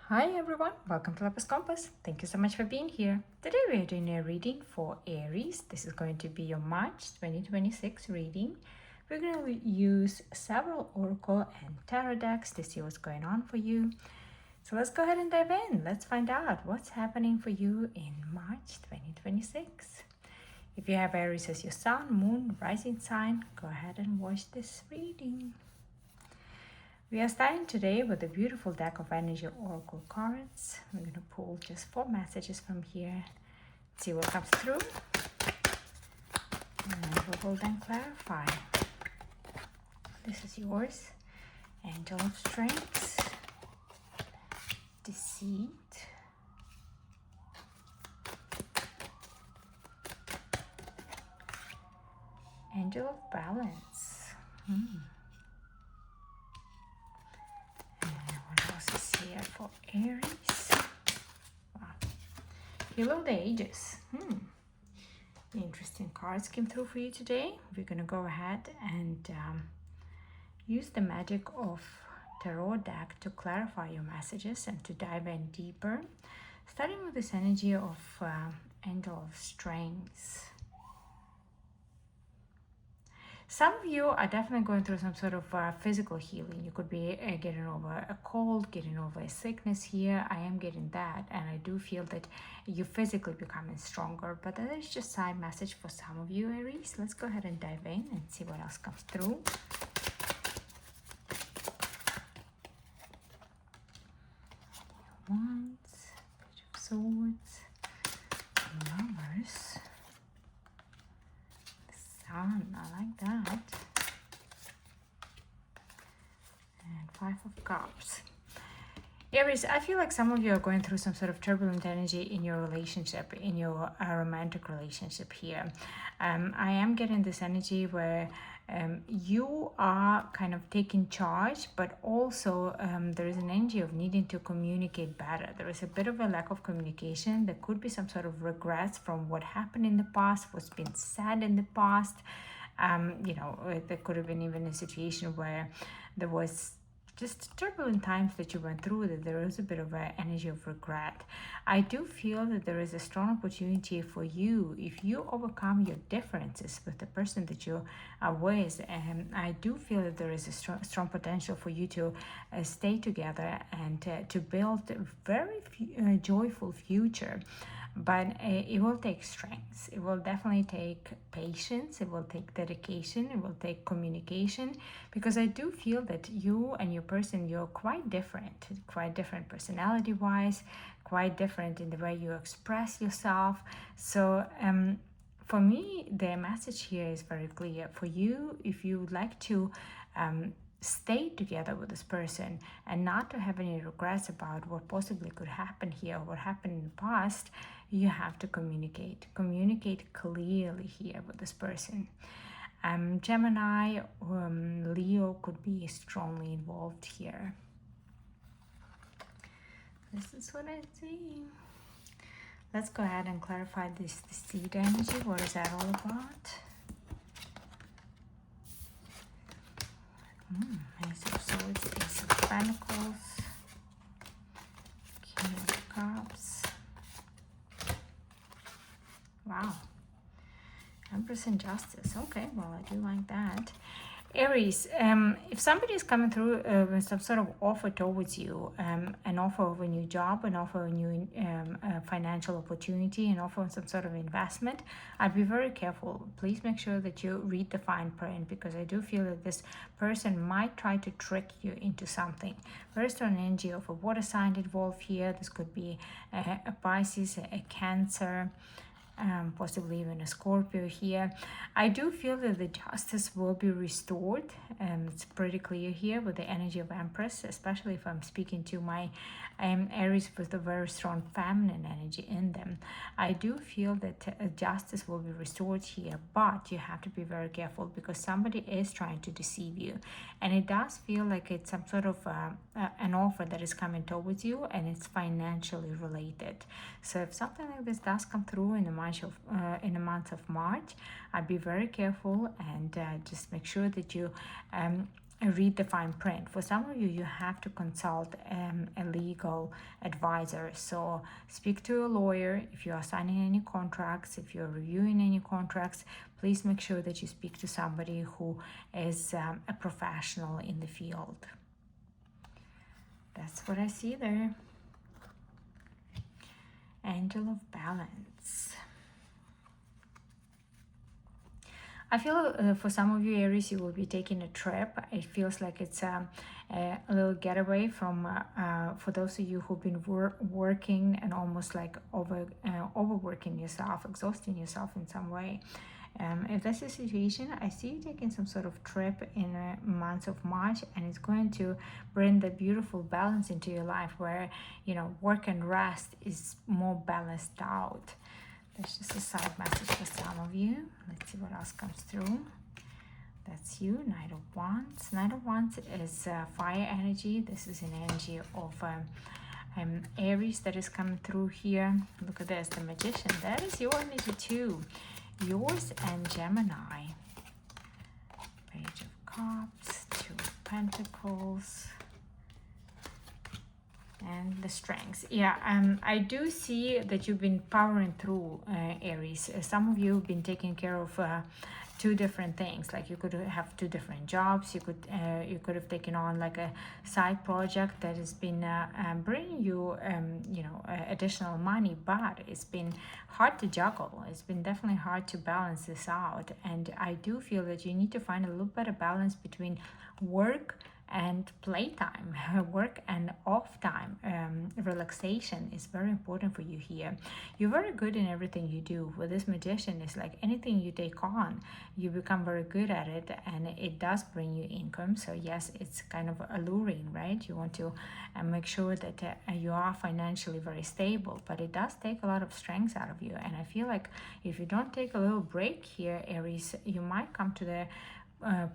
Hi everyone, welcome to Lapis Compass. Thank you so much for being here. Today we are doing a reading for Aries. This is going to be your March 2026 reading. We're going to use several oracle and tarot decks to see what's going on for you. So let's go ahead and dive in. Let's find out what's happening for you in March 2026. If you have Aries as your sun, moon, rising sign, go ahead and watch this reading. We are starting today with a beautiful deck of energy oracle cards. We're going to pull just 4 messages from here, see what comes through, and we will then clarify. This is yours. Angel of Strength, Deceit, Angel of Balance. What else is here for Aries? Wow. Heal of the Ages. Interesting cards came through for you today. We're going to go ahead and use the magic of tarot deck to clarify your messages and to dive in deeper. Starting with this energy of Angel of Strength. Some of you are definitely going through some sort of physical healing. You could be getting over a cold, getting over a sickness here. I am getting that, and I do feel that you're physically becoming stronger, but that is just side message for some of you, Aries. Let's go ahead and dive in and see what else comes through. Wands, Page of Swords, Lovers, Sun, I like that, and Five of Cups. Aries, I feel like some of you are going through some sort of turbulent energy in your relationship, in your romantic relationship here. I am getting this energy where you are kind of taking charge, but also there is an energy of needing to communicate better. There is a bit of a lack of communication. There could be some sort of regrets from what happened in the past, what's been said in the past. There could have been even a situation where there was just turbulent times that you went through, that there is a bit of an energy of regret. I do feel that there is a strong opportunity for you if you overcome your differences with the person that you are with. And I do feel that there is a strong potential for you to stay together and to build a very joyful future. But it will take strength. It will definitely take patience. It will take dedication. It will take communication, because I do feel that you and your person, you're quite different personality wise, quite different in the way you express yourself. So for me, the message here is very clear. For you, if you would like to stay together with this person and not to have any regrets about what possibly could happen here, what happened in the past, you have to communicate clearly here with this person. Gemini or Leo could be strongly involved here. This is what I see. Let's go ahead and clarify the seed energy. What is that all about? Ace of Swords, Ace of Pentacles, King of Cups. Wow. Empress and Justice. Okay, well, I do like that. Aries, if somebody is coming through with some sort of offer towards you, an offer of a new job, an offer of a new financial opportunity, an offer of some sort of investment, I'd be very careful. Please make sure that you read the fine print, because I do feel that this person might try to trick you into something. Very strong energy of a water sign involved here. This could be a Pisces, a Cancer, possibly even a Scorpio here. I do feel that the justice will be restored. It's pretty clear here with the energy of Empress, especially if I'm speaking to my Aries with a very strong feminine energy in them. I do feel that justice will be restored here, but you have to be very careful, because somebody is trying to deceive you, and it does feel like it's some sort of an offer that is coming towards you, and it's financially related. So if something like this does come through in the month of March, I'd be very careful and just make sure that you read the fine print. For some of you, you have to consult a legal advisor. So speak to a lawyer. If you are signing any contracts, if you're reviewing any contracts, please make sure that you speak to somebody who is a professional in the field. That's what I see there. Angel of Balance. I feel for some of you Aries, you will be taking a trip. It feels like it's a little getaway from, for those of you who've been working and almost like overworking yourself, exhausting yourself in some way. If that's the situation, I see you taking some sort of trip in the month of March, and it's going to bring the beautiful balance into your life where, you know, work and rest is more balanced out. That's just a side message for some of you. Let's see what else comes through. That's you, Knight of Wands. Knight of Wands is fire energy. This is an energy of Aries that is coming through here. Look at this, the Magician. That is your energy too. Yours and Gemini. Page of Cups, Two of Pentacles, and the Strengths. Yeah, I do see that you've been powering through, Aries. Some of you have been taking care of two different things. Like you could have two different jobs. You could have taken on like a side project that has been bringing you you know, additional money, but it's been hard to juggle. It's been definitely hard to balance this out, and I do feel that you need to find a little better balance between work and playtime. Work and off time. Relaxation is very important for you here. You're very good in everything you do. With this Magician, it's like anything you take on, you become very good at it, and it does bring you income. So yes, it's kind of alluring, right? You want to make sure that you are financially very stable, but it does take a lot of strength out of you. And I feel like if you don't take a little break here, Aries, you might come to the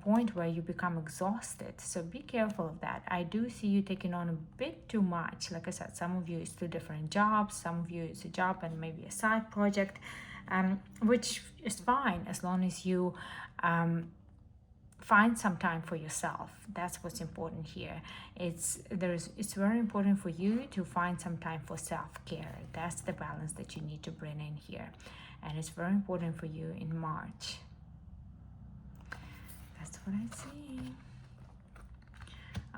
point where you become exhausted. So be careful of that. I do see you taking on a bit too much. Like I said, some of you it's two different jobs, some of you it's a job and maybe a side project, which is fine as long as you find some time for yourself. That's what's important here. It's very important for you to find some time for self-care. That's the balance that you need to bring in here, and it's very important for you in March. That's what I see.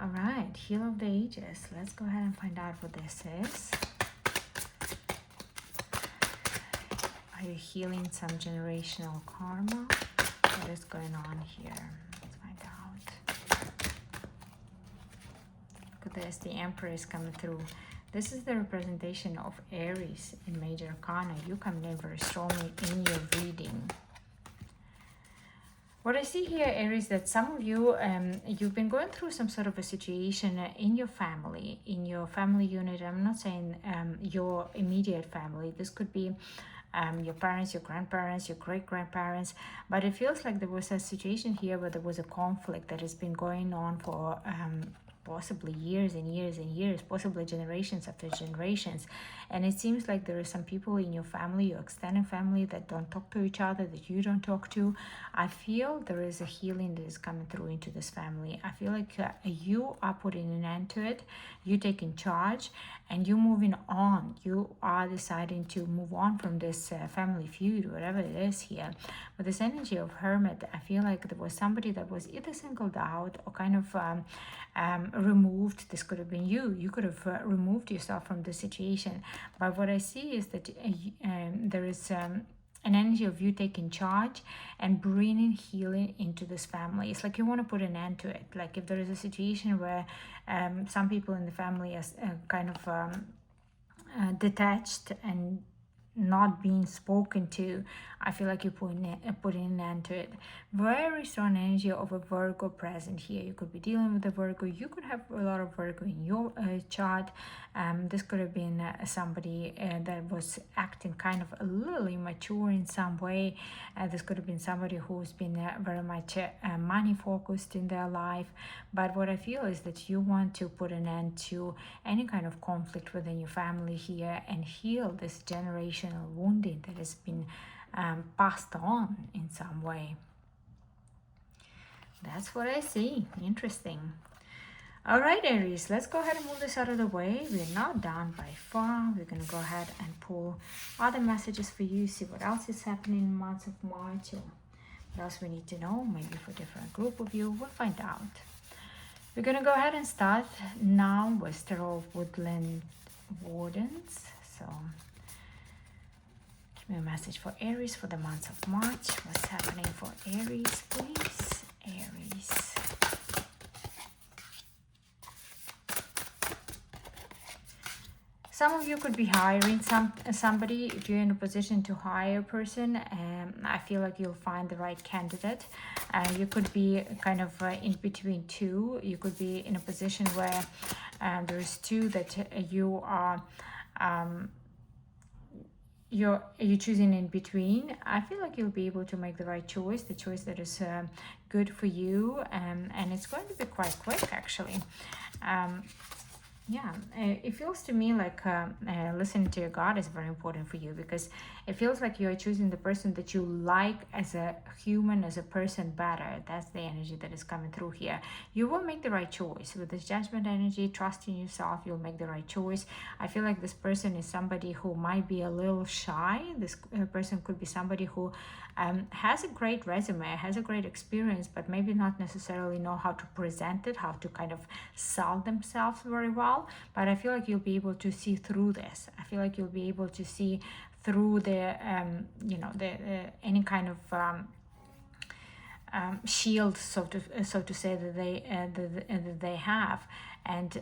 All right, Heal of the Ages. Let's go ahead and find out what this is. Are you healing some generational karma? What is going on here? Let's find out. Look at this, the Emperor is coming through. This is the representation of Aries in Major Arcana. You come in very strongly in your reading. What I see here, Aries, that some of you, you've been going through some sort of a situation in your family unit. I'm not saying your immediate family. This could be your parents, your grandparents, your great-grandparents. But it feels like there was a situation here where there was a conflict that has been going on for possibly years and years and years, possibly generations after generations. And it seems like there are some people in your family, your extended family, that don't talk to each other, that you don't talk to. I feel there is a healing that is coming through into this family. I feel like you are putting an end to it, you taking charge, and you moving on. You are deciding to move on from this family feud, whatever it is here. With this energy of Hermit, I feel like there was somebody that was either singled out or kind of removed. This could have been you. You could have removed yourself from the situation. But what I see is that there is an energy of you taking charge and bringing healing into this family. It's like you want to put an end to it. Like if there is a situation where some people in the family are kind of detached and not being spoken to, I feel like you're putting an end to it. Very strong energy of a Virgo present here. You could be dealing with a Virgo. You could have a lot of Virgo in your chart. This could have been somebody that was acting kind of a little immature in some way. This could have been somebody who's been very much money focused in their life. But what I feel is that you want to put an end to any kind of conflict within your family here and heal this generational wounding that has been passed on in some way. That's what I see. Interesting. All right, Aries, let's go ahead and move this out of the way. We're not done by far. We're going to go ahead and pull other messages for you, see what else is happening in the month of March, or what else we need to know, maybe for a different group of you. We'll find out. We're going to go ahead and start now with Tarot of Woodland Wardens. So, give me a message for Aries for the month of March. What's happening for Aries, please? Aries. Some of you could be hiring somebody. If you're in a position to hire a person, I feel like you'll find the right candidate. You could be kind of in between two. You could be in a position where there's two that you are you're choosing in between. I feel like you'll be able to make the right choice, the choice that is good for you, and it's going to be quite quick actually. Yeah, it feels to me like listening to your God is very important for you, because it feels like you're choosing the person that you like as a human, as a person better. That's the energy that is coming through here. You will make the right choice. With this Judgment energy, trust in yourself, you'll make the right choice. I feel like this person is somebody who might be a little shy. This person could be somebody who has a great resume, has a great experience, but maybe not necessarily know how to present it, how to kind of sell themselves very well. But I feel like you'll be able to see through this. I feel like you'll be able to see through the any kind of shield, so to say, that they have, and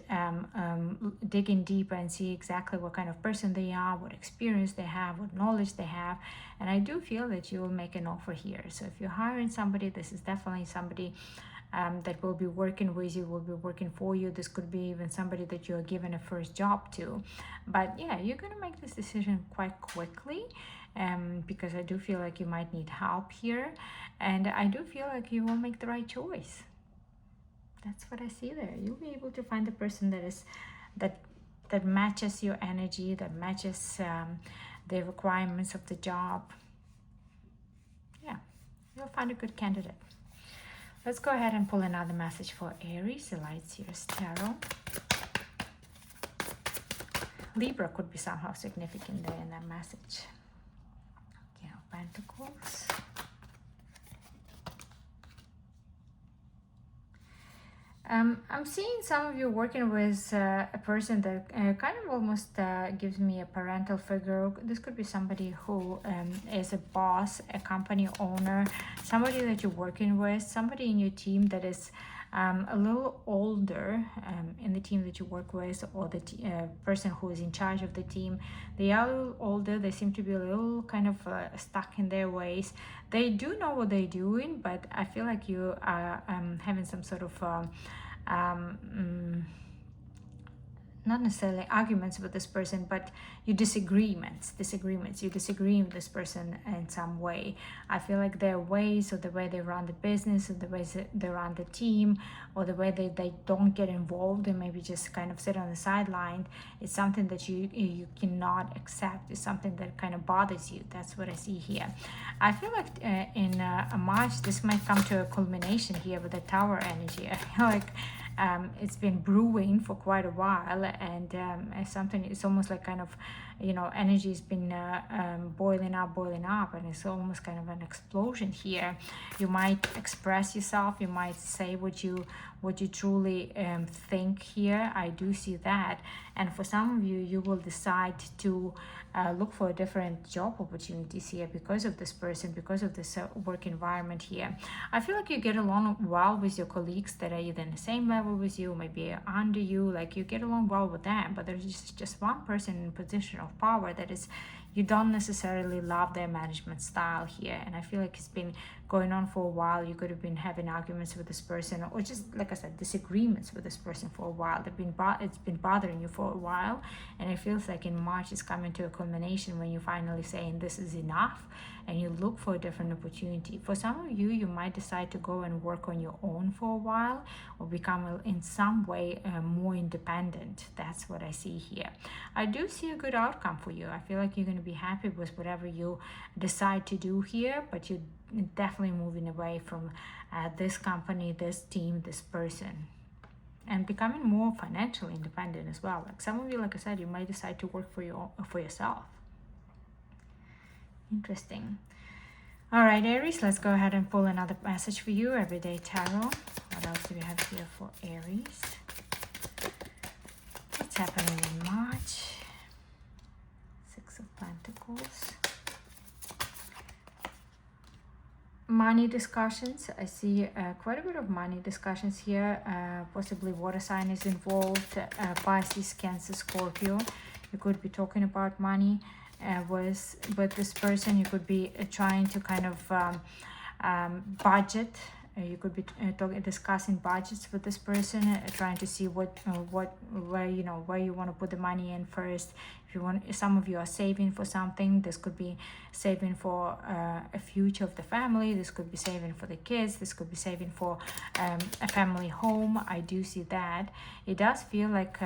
dig in deeper and see exactly what kind of person they are, what experience they have, what knowledge they have. And I do feel that you will make an offer here. So if you're hiring somebody, this is definitely somebody that will be working with you, will be working for you. This could be even somebody that you're given a first job to. But yeah, you're going to make this decision quite quickly, because I do feel like you might need help here. And I do feel like you will make the right choice. That's what I see there. You'll be able to find the person that matches your energy, that matches the requirements of the job. Yeah, you'll find a good candidate. Let's go ahead and pull another message for Aries, the Light Seers Tarot. Libra could be somehow significant there in that message. King of Pentacles. I'm seeing some of you working with a person that kind of almost gives me a parental figure. This could be somebody who is a boss, a company owner, somebody that you're working with, somebody in your team that is a little older in the team that you work with, or the person who is in charge of the team. They are a little older. They seem to be a little kind of stuck in their ways. They do know what they're doing, but I feel like you are having some sort of not necessarily arguments with this person, but your disagreements. You disagree with this person in some way. I feel like their ways, or the way they run the business, or the ways that they run the team, or the way they don't get involved and maybe just kind of sit on the sideline, is something that you cannot accept. It's something that kind of bothers you. That's what I see here. I feel like in March, this might come to a culmination here with the Tower energy. I feel like it's been brewing for quite a while, and it's almost like kind of, energy has been boiling up, and it's almost kind of an explosion here. You might express yourself, you might say what you truly think here. I do see that. And for some of you, you will decide to look for a different job opportunities here because of this person, because of this work environment here. I feel like you get along well with your colleagues that are either in the same level with you, maybe under you, like you get along well with them, but there's just one person in a position of power that is, you don't necessarily love their management style here. And I feel like it's been going on for a while. You could have been having arguments with this person, or just, like I said, disagreements with this person for a while. It's been bothering you for a while, and it feels like in March it's coming to a culmination when you're finally saying this is enough, and you look for a different opportunity. For some of you, you might decide to go and work on your own for a while, or become in some way more independent. That's what I see here. I do see a good outcome for you. I feel like you're going to be happy with whatever you decide to do here, but you definitely moving away from this company, this team, this person, and becoming more financially independent as well. Like some of you, like I said, you might decide to work for yourself. Interesting. All right, Aries, let's go ahead and pull another message for you. Everyday Tarot. What else do we have here for Aries? What's happening in March? Six of Pentacles. Money discussions. I see quite a bit of money discussions here. Possibly water sign is involved. Pisces, Cancer, Scorpio. You could be talking about money with this person. You could be trying to kind of budget. You could be discussing budgets with this person, trying to see where you want to put the money in first. If you want, some of you are saving for something. This could be saving for a future of the family. This could be saving for the kids. This could be saving for a family home. I do see that. It does feel like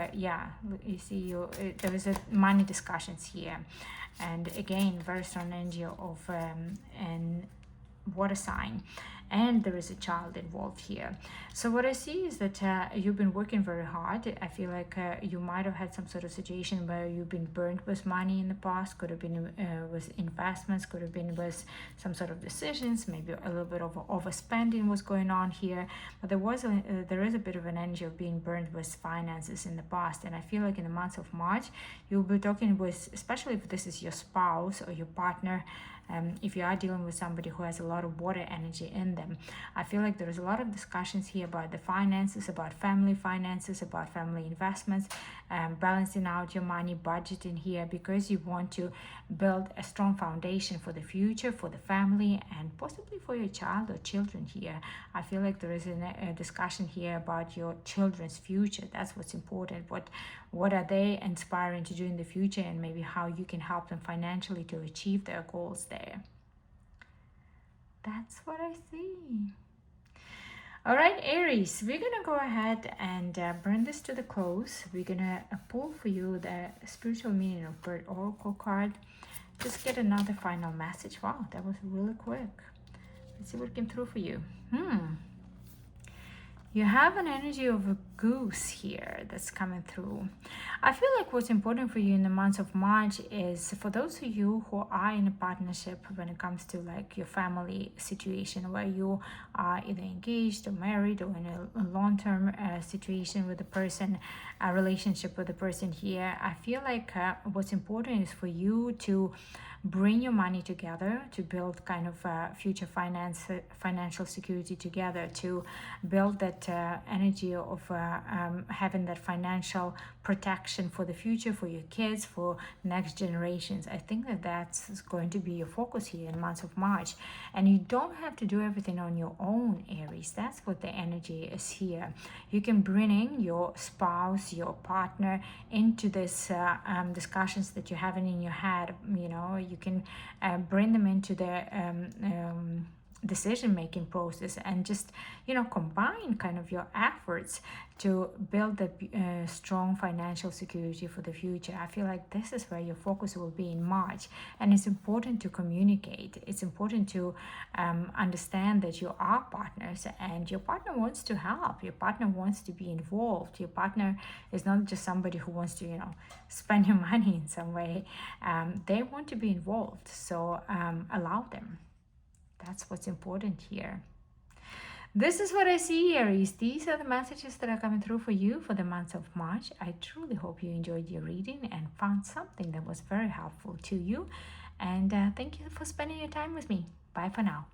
you see there is a money discussions here, and again very strong energy of an water sign, and there is a child involved here. So what I see is that you've been working very hard. I feel like you might have had some sort of situation where you've been burnt with money in the past. Could have been with investments, could have been with some sort of decisions, maybe a little bit of overspending was going on here. But there is a bit of an energy of being burnt with finances in the past, and I feel like in the month of March you'll be talking with, especially if this is your spouse or your partner, if you are dealing with somebody who has a lot of water energy in them. I feel like there's a lot of discussions here about the finances, about family finances, about family investments, balancing out your money, budgeting here, because you want to build a strong foundation for the future, for the family, and possibly for your child or children here. I feel like there is a discussion here about your children's future. That's what's important. What are they inspiring to do in the future, and maybe how you can help them financially to achieve their goals there. That's what I see. All right, Aries, we're going to go ahead and bring this to the close. We're going to pull for you the spiritual meaning of Bird Oracle card. Just get another final message. Wow, that was really quick. Let's see what came through for you. You have an energy of a goose here that's coming through. I feel like what's important for you in the month of March is, for those of you who are in a partnership when it comes to like your family situation, where you are either engaged or married or in a long-term situation with a person, a relationship with a person here, I feel like what's important is for you to bring your money together to build kind of future financial security together, to build that energy of having that financial protection for the future, for your kids, for next generations. I think that that's going to be your focus here in the month of March. And you don't have to do everything on your own, Aries. That's what the energy is here. You can bring in your spouse, your partner into this discussions that you're having in your head. You can bring them into the decision-making process, and just combine kind of your efforts to build a strong financial security for the future. I feel like this is where your focus will be in March, and it's important to communicate. It's important to understand that you are partners, and your partner wants to help. Your partner wants to be involved. Your partner is not just somebody who wants to spend your money in some way. They want to be involved, so allow them. That's what's important here. This is what I see, Aries. These are the messages that are coming through for you for the month of March. I truly hope you enjoyed your reading and found something that was very helpful to you. And thank you for spending your time with me. Bye for now.